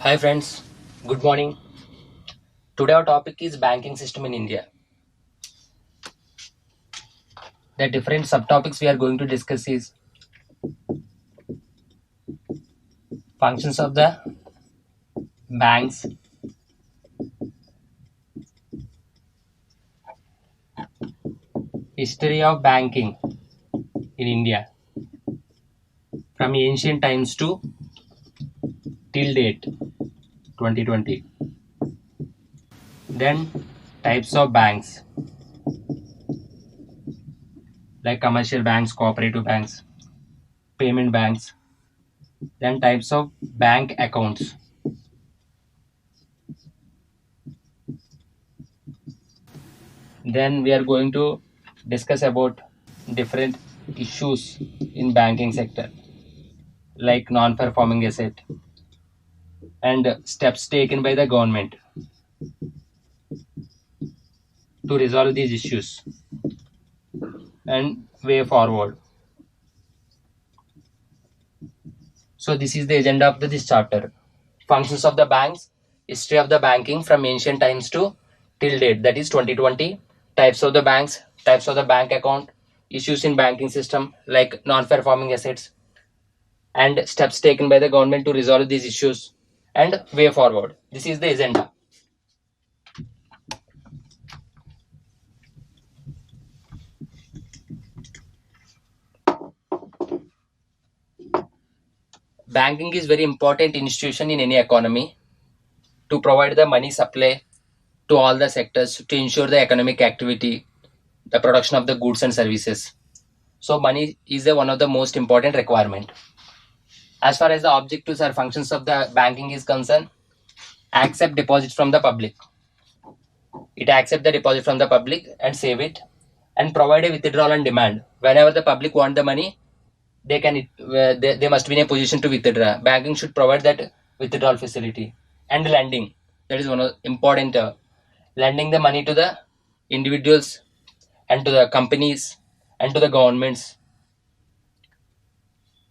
Hi friends, good morning. Today our topic is banking system in India. The different subtopics we are going to discuss is functions of the banks, history of banking in India from ancient times to till date 2020. Then types of banks like commercial banks, cooperative banks, payment banks. Then types of bank accounts. Then we are going to discuss about different issues in banking sector like non-performing asset and steps taken by the government to resolve these issues and way forward. So this is the agenda of this chapter. Functions of the banks, history of the banking from ancient times to till date, that is 2020. Types of the banks, types of the bank account, issues in banking system like non-performing assets, and steps taken by the government to resolve these issues and way forward. This is the agenda. Banking is very important institution in any economy to provide the money supply to all the sectors to ensure the economic activity, the production of the goods and services. So money is one of the most important requirement. As far as the objectives or functions of the banking is concerned, accept deposits from the public. It accept the deposit from the public and save it and provide a withdrawal on demand. Whenever the public want the money, they must be in a position to withdraw. Banking should provide that withdrawal facility and lending. That is one of important lending the money to the individuals and to the companies and to the governments.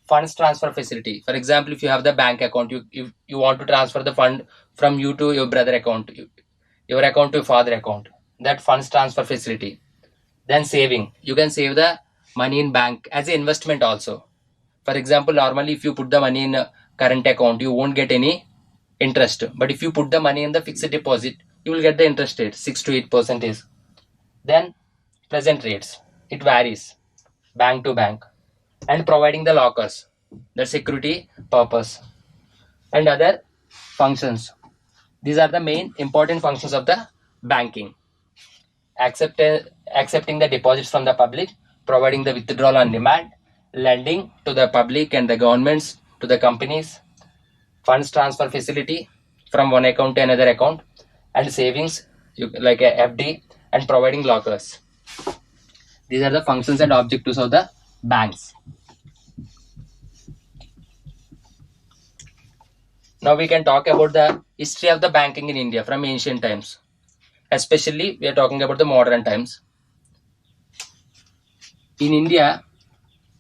Funds transfer facility. For example, if you have the bank account, you want to transfer the fund from you to your brother account, your account to your father account. That funds transfer facility. Then saving. You can save the money in bank as an investment also. For example, normally if you put the money in a current account, you won't get any interest. But if you put the money in the fixed deposit, you will get the interest rate 6 to 8%. Then present rates. It varies bank to bank. And providing the lockers, the security purpose and other functions. These are the main important functions of the banking. Accept, accepting the deposits from the public, providing the withdrawal on demand, lending to the public and the governments to the companies, funds transfer facility from one account to another account, and savings like a FD and providing lockers. These are the functions and objectives of the banks. Now we can talk about the history of the banking in India from ancient times. Especially we are talking about the modern times. In India,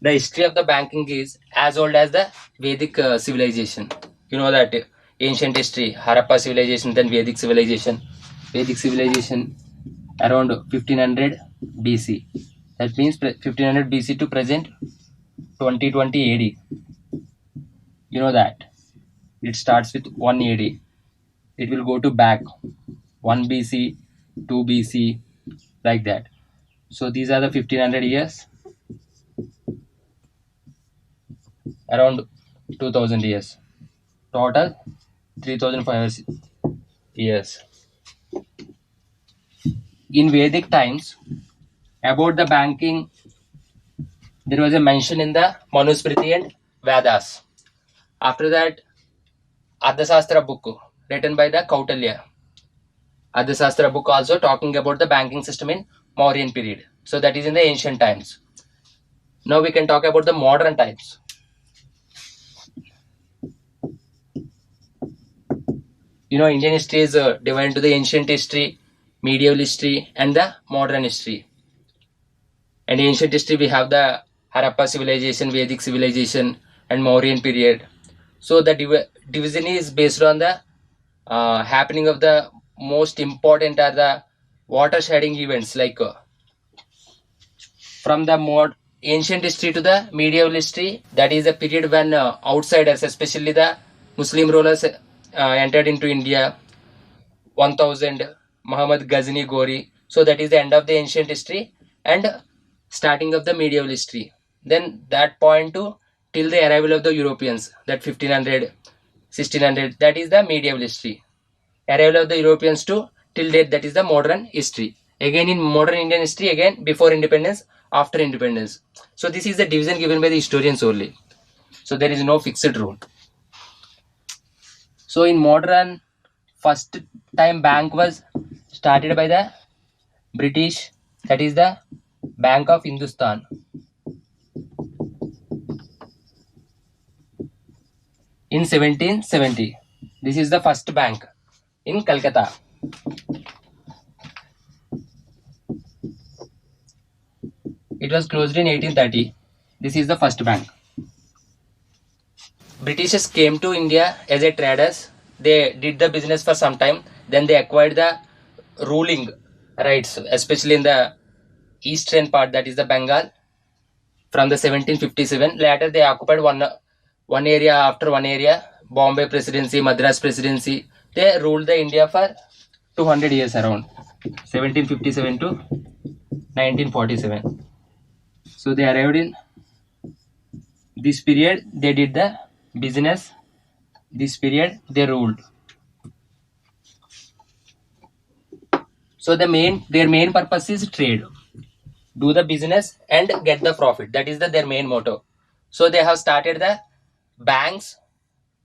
the history of the banking is as old as the Vedic civilization. You know that ancient history, Harappa civilization, then Vedic civilization. Vedic civilization around 1500 BC. That means 1500 BC to present 2020 AD. You know that. It starts with 1 AD. It will go to back 1 BC, 2 BC, like that. So these are the 1500 years, around 2000 years. Total 3500 years. In Vedic times, about the banking, there was a mention in the Manusmriti and Vedas. After that, Ardhashastra book written by the Kautilya. Ardhashastra book also talking about the banking system in Mauryan period. So that is in the ancient times. Now we can talk about the modern times. You know, Indian history is divided into the ancient history, medieval history, and the modern history. And ancient history, we have the Harappa civilization, Vedic civilization, and Mauryan period. So the division is based on the happening of the most important are the water-shedding events, like from the more ancient history to the medieval history. That is a period when outsiders, especially the Muslim rulers, entered into India. 1000 Muhammad Ghazni Gori. So that is the end of the ancient history and starting of the medieval history. Then that point to till the arrival of the Europeans, that 1500, 1600, that is the medieval history. Arrival of the Europeans to till date, that is the modern history. Again in modern Indian history, again before independence, after independence. So this is the division given by the historians only. So there is no fixed rule. So in modern, first time bank was started by the British, that is the Bank of Hindustan. In 1770, this is the first bank in Calcutta. It was closed in 1830. This is the first bank. Britishers came to India as a traders. They did the business for some time. Then they acquired the ruling rights, especially in the eastern part, that is the Bengal, from the 1757. Later they occupied one area after one area. Bombay Presidency, Madras Presidency. They ruled the India for 200 years around 1757 to 1947. So they arrived in this period. They did the business. This period they ruled. So their main purpose is trade, do the business and get the profit. That is their main motto. So they have started the banks.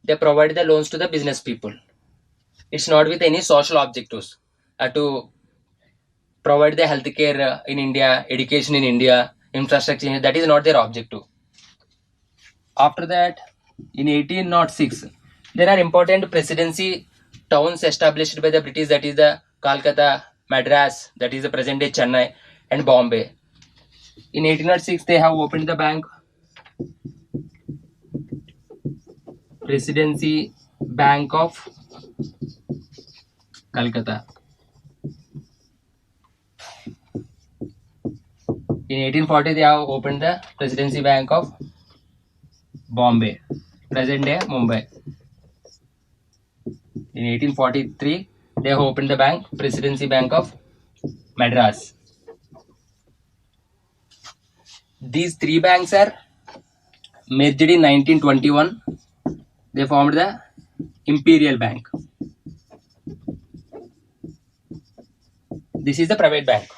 They provide the loans to the business people. It's not with any social objectives to provide the healthcare in India, education in India, infrastructure in India. That is not their objective. After that, in 1806, there are important presidency towns established by the British. That is the Calcutta, Madras, that is the present day Chennai, and Bombay. In 1806, they have opened the bank, Presidency Bank of Calcutta. In 1840, they have opened the Presidency Bank of Bombay, present day Mumbai. In 1843, they have opened the bank, Presidency Bank of Madras. These three banks are merged in 1921. They formed the Imperial Bank. This is the private bank.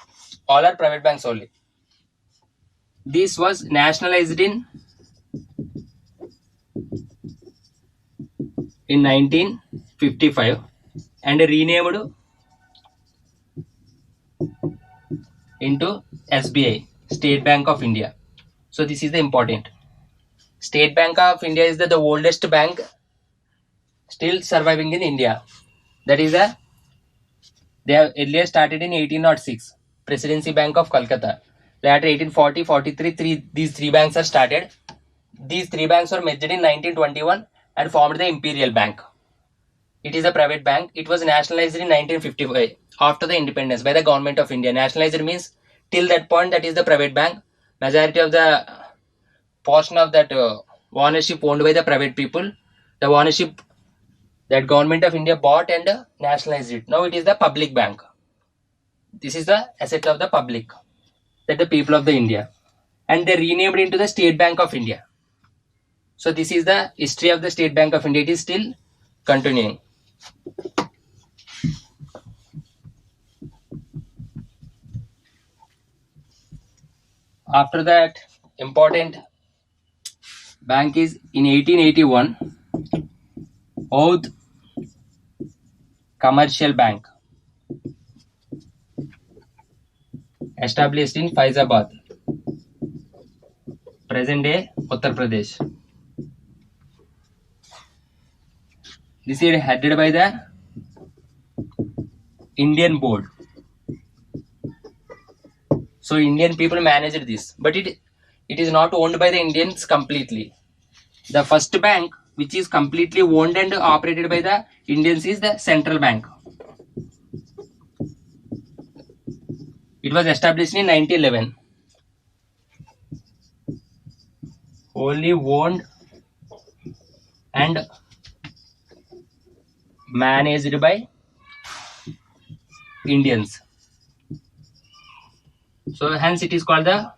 All are private banks only. This was nationalized in 1955 and renamed into SBI, State Bank of India. So this is the important. State Bank of India is the oldest bank still surviving in India. That is they have earlier started in 1806, Presidency Bank of Calcutta. Later 1840, 43, these three banks are started. These three banks were merged in 1921 and formed the Imperial Bank. It is a private bank. It was nationalized in 1955 after the independence by the government of India. Nationalized means till that point, that is the private bank. Majority of the portion of that ownership owned by the private people. The ownership that government of India bought and nationalized it. Now it is the public bank. This is the asset of the public, that the people of the India, and they renamed into the State Bank of India. So this is the history of the State Bank of India. It is still continuing. After that, important bank is in 1881, Oudh Commercial Bank, established in Faizabad, present day Uttar Pradesh. This is headed by the Indian board. So Indian people managed this, but it is not owned by the Indians completely. The first bank which is completely owned and operated by the Indians is the central bank. It was established in 1911. Wholly owned and managed by Indians. So hence it is called the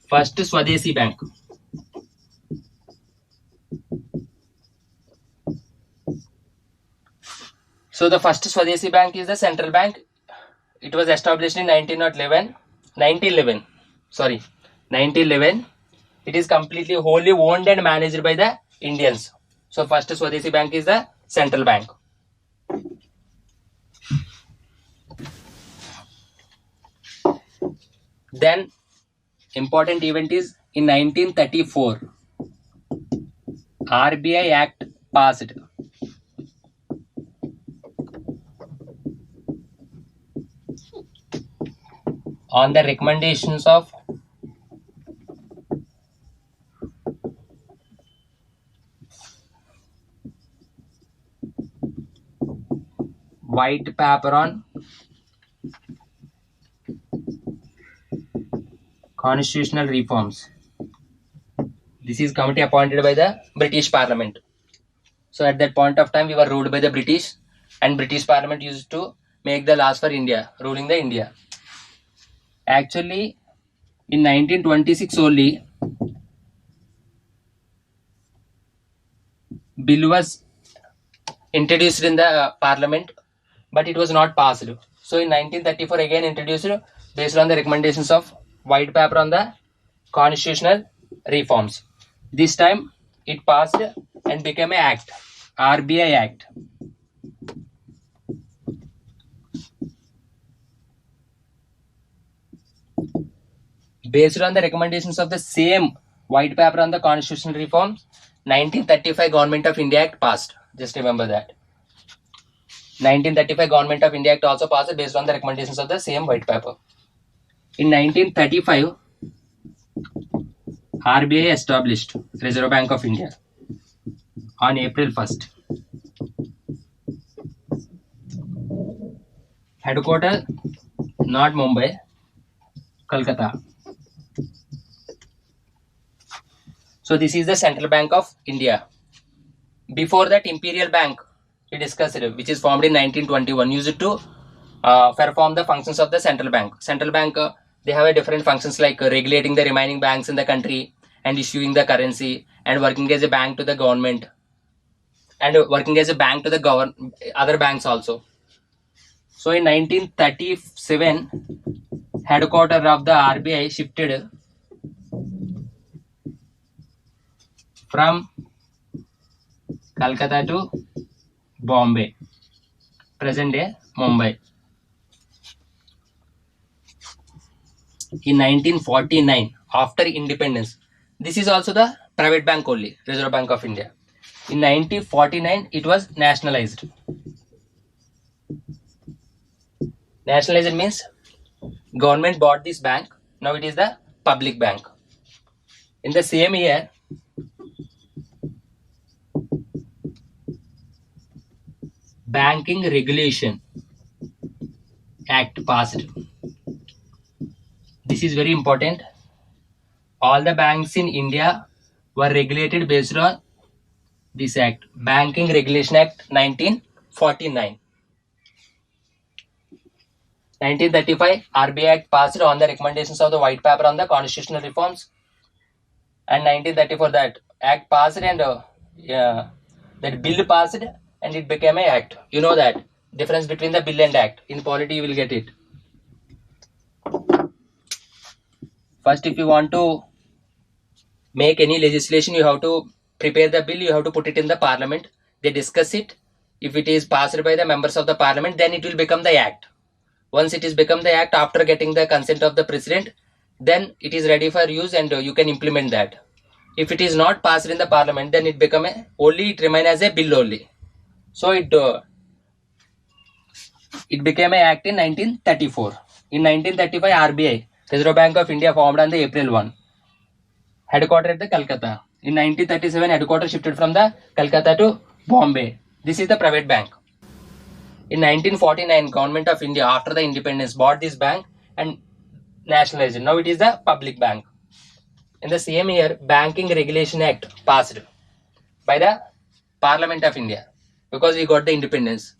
first Swadeshi bank. So the first Swadeshi bank is the central bank. It was established in 1911. It is completely wholly owned and managed by the Indians. So first Swadeshi bank is the central bank. Then important event is in 1934, RBI Act passed. On the recommendations of white paper on constitutional reforms. This is committee appointed by the British Parliament. So at that point of time, we were ruled by the British, and British Parliament used to make the laws for India, ruling the India. Actually, in 1926 only, bill was introduced in the Parliament, but it was not passed. So in 1934 again introduced based on the recommendations of white paper on the constitutional reforms. This time it passed and became an act, RBI Act. Based on the recommendations of the same white paper on the constitutional reforms, 1935 Government of India Act passed. Just remember that. 1935 Government of India Act also passed based on the recommendations of the same white paper. In 1935, RBI established Reserve Bank of India on April 1st. Headquarters not Mumbai, Kolkata. So this is the Central Bank of India. Before that, Imperial Bank, we discussed it, which is formed in 1921, used to perform the functions of the central bank. Central bank, they have a different functions like regulating the remaining banks in the country and issuing the currency and working as a bank to the government and working as a bank to the other banks also. So in 1937, headquarters of the RBI shifted from Calcutta to Bombay, present day Mumbai. In 1949, after independence, this is also the private bank only, Reserve Bank of India. In 1949, it was nationalized. Nationalized means government bought this bank. Now it is the public bank. In the same year, Banking Regulation Act passed. This is very important. All the banks in India were regulated based on this act, Banking Regulation Act 1949. 1935, RBI Act passed on the recommendations of the white paper on the constitutional reforms. And 1934, that act passed and that bill passed and it became an act. You know that difference between the bill and act. In polity, you will get it. First, if you want to make any legislation, you have to prepare the bill, you have to put it in the parliament. They discuss it. If it is passed by the members of the parliament, then it will become the act. Once it is become the act, after getting the consent of the president, then it is ready for use and you can implement that. If it is not passed in the parliament, then it become it remain as a bill only. So it became an act in 1934. In 1935, RBI, Reserve Bank of India, formed on the April 1. Headquartered at the Calcutta. In 1937, headquarters shifted from the Calcutta to Bombay. This is the private bank. In 1949, Government of India, after the independence, bought this bank and nationalized it. Now it is the public bank. In the same year, Banking Regulation Act passed by the Parliament of India, because we got the independence.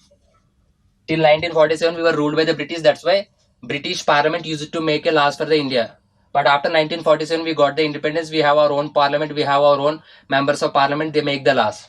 Till 1947, we were ruled by the British. That's why British Parliament used to make a laws for the India. But after 1947, we got the independence. We have our own parliament. We have our own members of parliament. They make the laws.